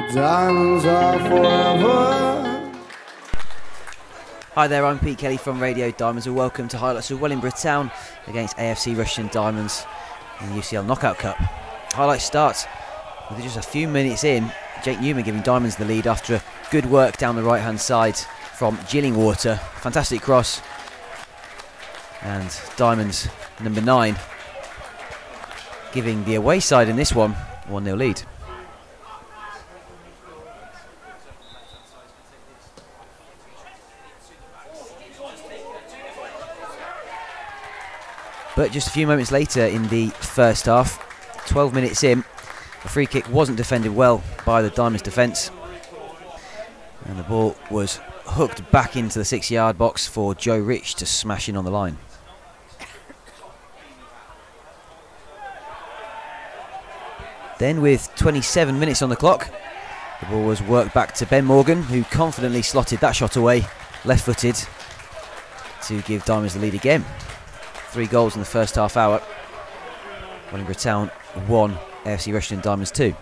Diamonds are forever. Hi there, I'm Pete Kelly from Radio Diamonds and welcome to highlights of Wellingborough Town against AFC Rushden Diamonds in the UCL Knockout Cup. Highlights start with just a few minutes in, Jake Newman giving Diamonds the lead after good work down the right hand side from Jillingwater. Fantastic cross, and Diamonds number 9 giving the away side in this one 1-0 lead. But just a few moments later in the first half, 12 minutes in, a free kick wasn't defended well by the Diamonds defence, and the ball was hooked back into the 6-yard box for Joe Rich to smash in on the line. Then with 27 minutes on the clock, the ball was worked back to Ben Morgan, who confidently slotted that shot away, left-footed, to give Diamonds the lead again. 3 goals in the first half hour. Wellingborough Town 1, AFC Rushden Diamonds 2.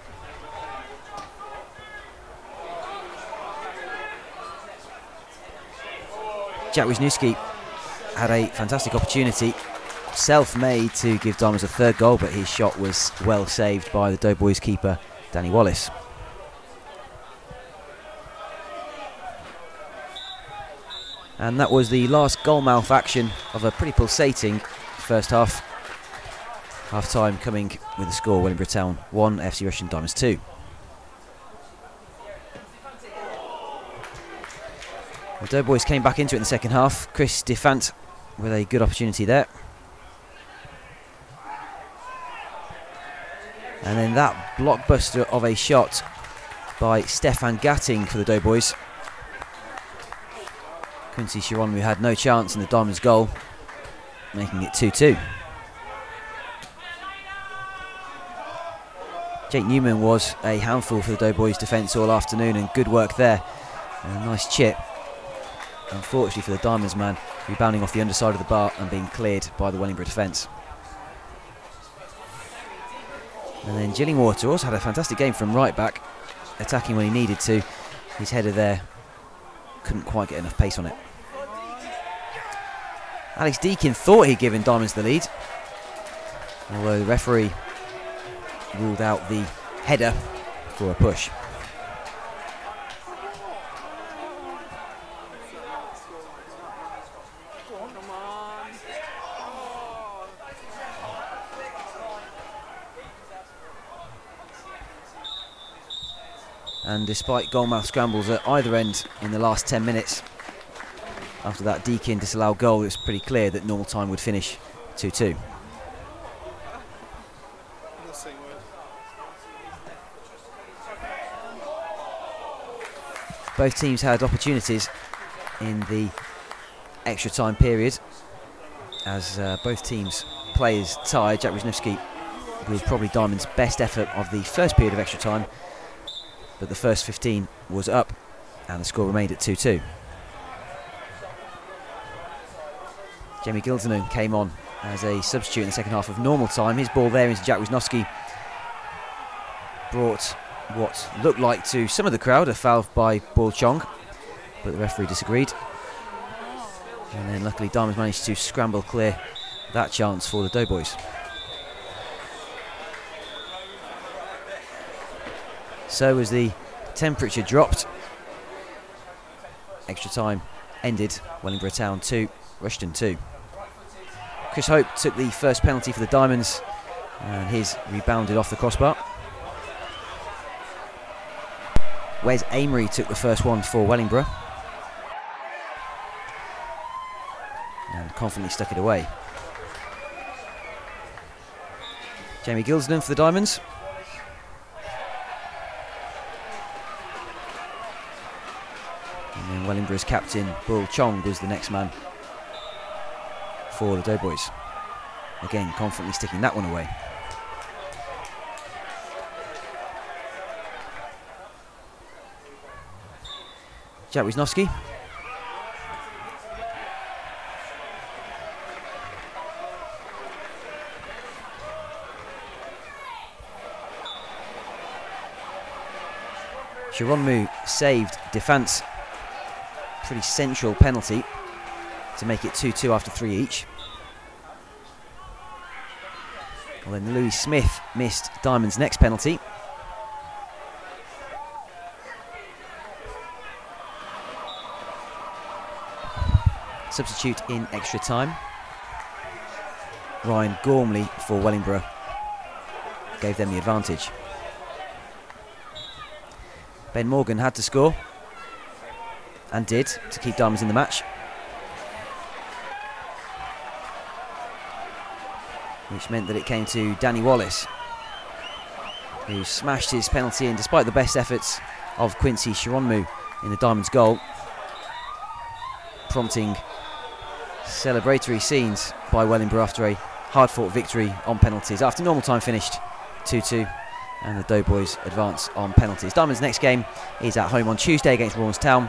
Jack Wisniewski had a fantastic opportunity, self-made, to give Diamonds a 3rd goal, but his shot was well saved by the Doughboys keeper Danny Wallace. And that was the last goalmouth action of a pretty pulsating first half. Half time coming with the score: Wellingborough Town 1, AFC Rushden Diamonds 2. The Doughboys came back into it in the second half. Chris Defant with a good opportunity there. And then that blockbuster of a shot by Stefan Gatting for the Doughboys. Quincy Chiron, who had no chance in the Diamonds goal, making it 2-2. Jake Newman was a handful for the Doughboys defence all afternoon, and good work there. And a nice chip, unfortunately for the Diamonds man, rebounding off the underside of the bar and being cleared by the Wellingborough defence. And then Jillingwater also had a fantastic game from right back, attacking when he needed to. His header there couldn't quite get enough pace on it. Alex Deakin thought he'd given Diamonds the lead, although the referee ruled out the header for a push. And despite goalmouth scrambles at either end in the last 10 minutes, after that Deakin disallowed goal, it was pretty clear that normal time would finish 2-2. Both teams had opportunities in the extra time period, as both teams' players tied. Jack Wisniewski with probably Diamond's best effort of the first period of extra time, but the first 15 was up and the score remained at 2-2. Jamie Gildenon came on as a substitute in the second half of normal time. His ball there into Jack Wisniewski brought what looked like to some of the crowd a foul by Ball Chong, but the referee disagreed. And then luckily Diamonds managed to scramble clear that chance for the Doughboys. So as the temperature dropped, extra time ended. Wellingborough Town 2, Rushden 2. Chris Hope took the first penalty for the Diamonds, and his rebounded off the crossbar. Wes Amery took the first one for Wellingborough and confidently stuck it away. Jamie Gildenon for the Diamonds. And then Wellingborough's captain, Bull Chong, was the next man for the Doughboys. Again, confidently sticking that one away. Jack Wisniewski. Shironmu saved defence. Pretty central penalty to make it 2-2 after 3 each. Well, then Louis Smith missed Diamond's next penalty. Substitute in extra time. Ryan Gormley for Wellingborough gave them the advantage. Ben Morgan had to score, and did, to keep Diamonds in the match. Which meant that it came to Danny Wallace, who smashed his penalty in despite the best efforts of Quincy Shironmu in the Diamonds goal, prompting celebratory scenes by Wellingborough after a hard-fought victory on penalties. After normal time finished 2-2, and the Doughboys advance on penalties. Diamonds' next game is at home on Tuesday against Wellingborough Town.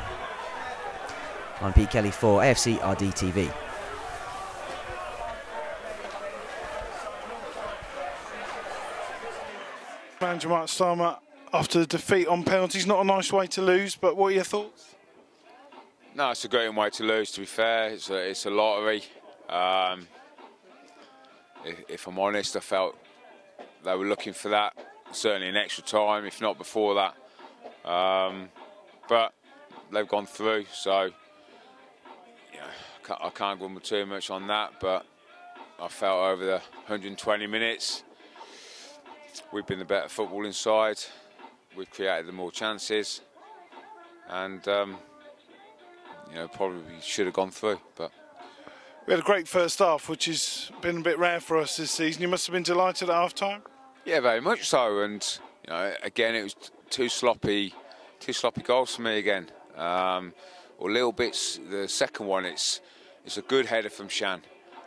I'm Pete Kelly for AFCRDTV. Manager Mark Starmer, after the defeat on penalties, not a nice way to lose, but what are your thoughts? No, it's a great way to lose, to be fair. It's a lottery. If I'm honest, I felt they were looking for that, certainly in extra time, if not before that. But they've gone through, so I can't go too much on that, but I felt over the 120 minutes, we've been the better footballing side. We've created the more chances, and probably should have gone through. But we had a great first half, which has been a bit rare for us this season. You must have been delighted at half time. Yeah, very much so. And again, it was two sloppy goals for me again. Or little bits. The second one, it's a good header from Shan,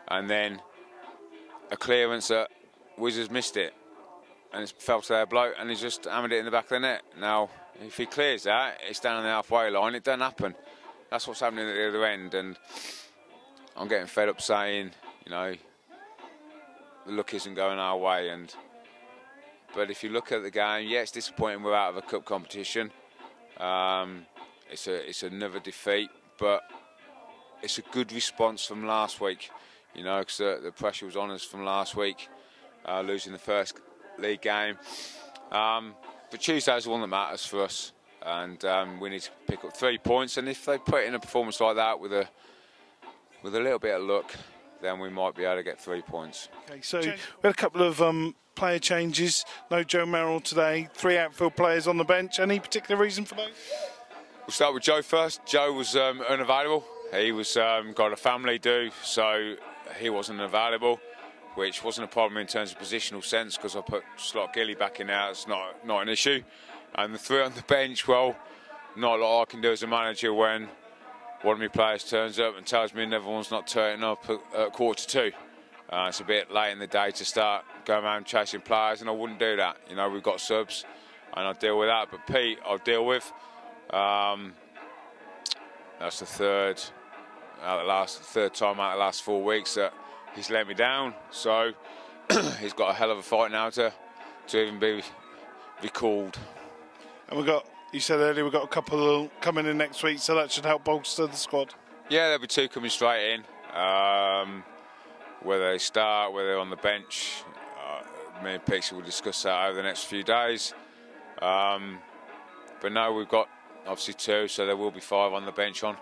and then a clearance that Wizards missed it, and it fell to their bloke, and he's just hammered it in the back of the net. Now, if he clears that, it's down on the halfway line. It doesn't happen. That's what's happening at the other end, and I'm getting fed up saying, the luck isn't going our way. But if you look at the game, yeah, it's disappointing we're out of a cup competition. It's another defeat, but it's a good response from last week, because the pressure was on us from last week, losing the first league game. But Tuesday's the one that matters for us, and we need to pick up 3 points. And if they put in a performance like that with a little bit of luck, then we might be able to get 3 points. Okay, so we had a couple of player changes. No Joe Merrill today. 3 outfield players on the bench. Any particular reason for those? We'll start with Joe first. Joe was unavailable. He was got a family due, so he wasn't available, which wasn't a problem in terms of positional sense, because I put Slot Gilly back in there. It's not an issue. And the 3 on the bench, well, not a lot I can do as a manager when one of my players turns up and tells me another one's not turning up at 1:45. It's a bit late in the day to start going around chasing players, and I wouldn't do that. We've got subs, and I'll deal with that. But Pete, I'll deal with. That's the third time out of the last 4 weeks that he's let me down. So he's got a hell of a fight now to even be recalled. And you said earlier, we've got a couple coming in next week, so that should help bolster the squad. Yeah, there'll be 2 coming straight in. Whether they start, whether they're on the bench, me and Pixie will discuss that over the next few days. But no, we've got obviously 2, so there will be 5 on the bench on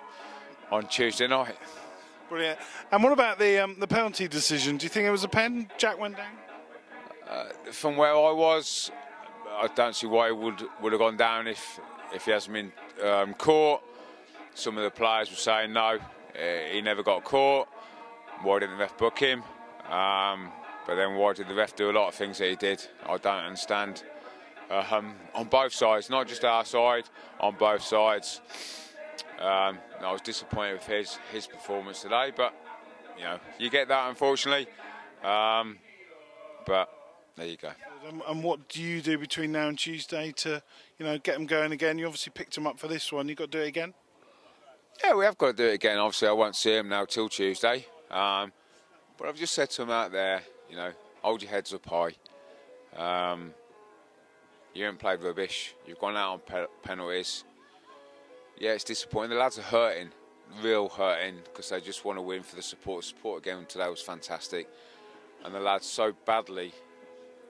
Tuesday night. Brilliant. And what about the penalty decision? Do you think it was a pen? Jack went down? From where I was, I don't see why he would have gone down if he hasn't been caught. Some of the players were saying no, he never got caught. Why didn't the ref book him? But then why did the ref do a lot of things that he did? I don't understand. On both sides, not just our side, on both sides. I was disappointed with his performance today, but you get that, unfortunately. But there you go. And what do you do between now and Tuesday to get them going again? You obviously picked them up for this one. You've got to do it again? Yeah, we have got to do it again. Obviously, I won't see them now till Tuesday. But I've just said to them out there, hold your heads up high. You haven't played rubbish. You've gone out on penalties. Yeah, it's disappointing. The lads are hurting, real hurting, because they just want to win for the support. Support again today was fantastic, and the lads so badly,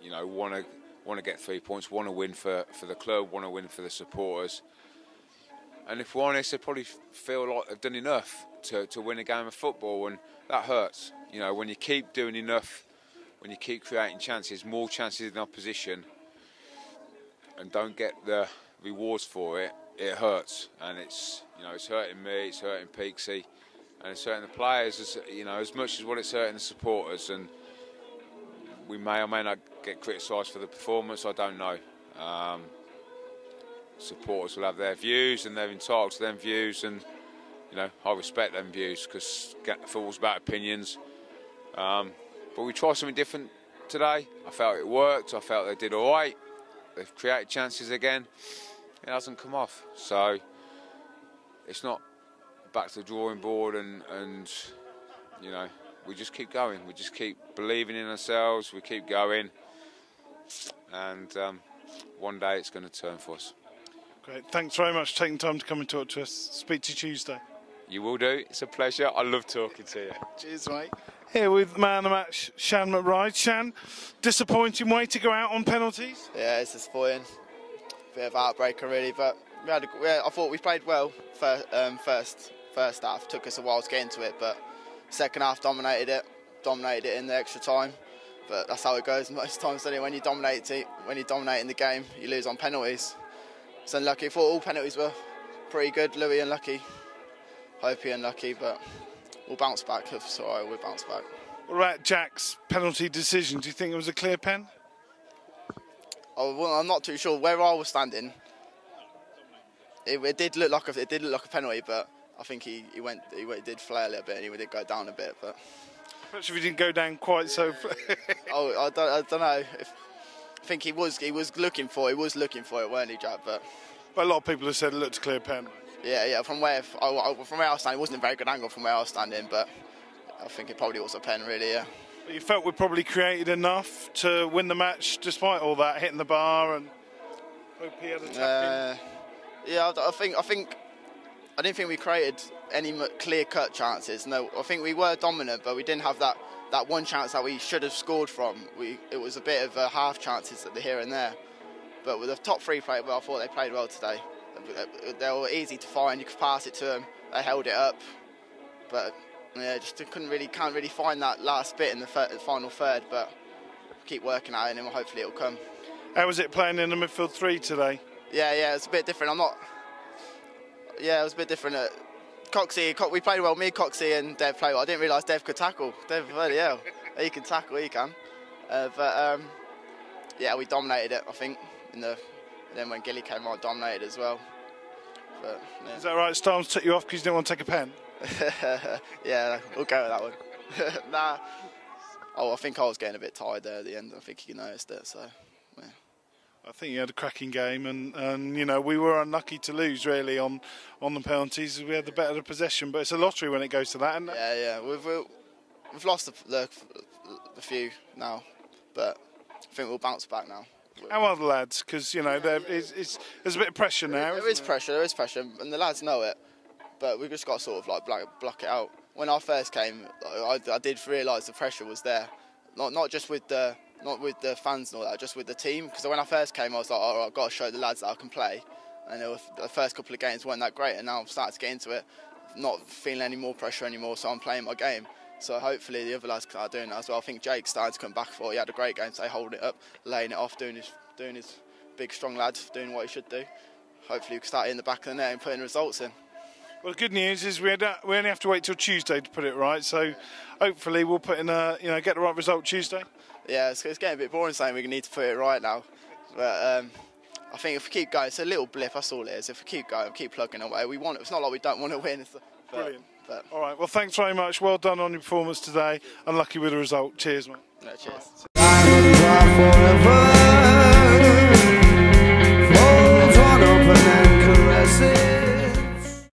you know, want to get 3 points, want to win for the club, want to win for the supporters. And if we're honest, they probably feel like they've done enough to win a game of football, and that hurts. You know, when you keep doing enough, when you keep creating chances, more chances in opposition, and don't get the rewards for it, it hurts. And it's, you know, it's hurting me, it's hurting Peaksy, and it's hurting the players, as, you know, as much as what it's hurting the supporters. And we may or may not get criticised for the performance, I don't know. Supporters will have their views, and they're entitled to them views, and you know, I respect them views, because football's about opinions. But we tried something different today. I felt it worked. I felt they did all right. They've created chances again. It hasn't come off, so it's not back to the drawing board, and you know, we just keep going. We just keep believing in ourselves. We keep going, and one day it's going to turn for us. Great. Thanks very much for taking time to come and talk to us. Speak to you Tuesday. You will do. It's a pleasure. I love talking to you. Cheers, mate. Here with man of the match, Shan McBride. Shan, disappointing way to go out on penalties? Yeah, it's disappointing. Bit of heartbreaker really, but I thought we played well first half. Took us a while to get into it, but second half dominated it in the extra time. But that's how it goes most times, isn't it? When you dominate in the game, you lose on penalties. It's unlucky. I thought all penalties were pretty good. Louis unlucky, Hopey unlucky, but we'll bounce back. It's all right, we'll bounce back. What about Jack's penalty decision? Do you think it was a clear pen? Oh, well, I'm not too sure. Where I was standing, it did look like a penalty, but I think he did flare a little bit, and he did go down a bit. But perhaps if he didn't go down quite so. I don't know. I think he was looking for it, weren't he, Jack? But a lot of people have said it looked a clear pen. Yeah. From where I was standing, it wasn't a very good angle from where I was standing, but I think it probably was a pen, really. Yeah. But you felt we probably created enough to win the match, despite all that, hitting the bar, and hope he had a tap in. Yeah, I didn't think we created any clear-cut chances. No, I think we were dominant, but we didn't have that one chance that we should have scored from. It was a bit of half chances at the here and there. But with the top three played well, I thought they played well today. They were easy to find. You could pass it to them. They held it up, but yeah, just can't really find that last bit in the final third. But keep working at it, and hopefully it'll come. How was it playing in the midfield three today? Yeah, it's a bit different. Yeah, it was a bit different. Coxey, we played well. Me, Coxey, and Dev played well. I didn't realise Dev could tackle. Dev, bloody hell, he can tackle. He can. Yeah, we dominated it. I think. Then when Gilly came on, dominated as well. But, yeah. Is that right? Starnes took you off because you didn't want to take a pen? Yeah, we'll go with that one. Nah. Oh, I think I was getting a bit tired there at the end. I think you noticed it. So, yeah. I think you had a cracking game, and you know, we were unlucky to lose really on the penalties. We had the better possession, but it's a lottery when it goes to that, isn't it? Yeah. We've lost the few now, but I think we'll bounce back now. How are the lads? Because you know, there's a bit of pressure now. There is pressure, and the lads know it, but we've just got to sort of like block it out. When I first came, I did realise the pressure was there, not just with the fans and all that, just with the team. Because when I first came, I was like, oh, I've got to show the lads that I can play. And the first couple of games weren't that great, and now I'm starting to get into it, not feeling any more pressure anymore, so I'm playing my game. So hopefully the other lads are doing that as well. I think Jake's starting to come back for it. He had a great game today, holding it up, laying it off, doing his big, strong lad, doing what he should do. Hopefully we can start in the back of the net and putting results in. Well, the good news is we only have to wait till Tuesday to put it right. So hopefully we'll put in get the right result Tuesday. Yeah, it's getting a bit boring saying we need to put it right now. But I think if we keep going, it's a little blip, that's all it is. If we keep going, keep plugging away, it's not like we don't want to win. Brilliant. All right, well, thanks very much. Well done on your performance today. Unlucky with the result. Cheers, mate. No, cheers.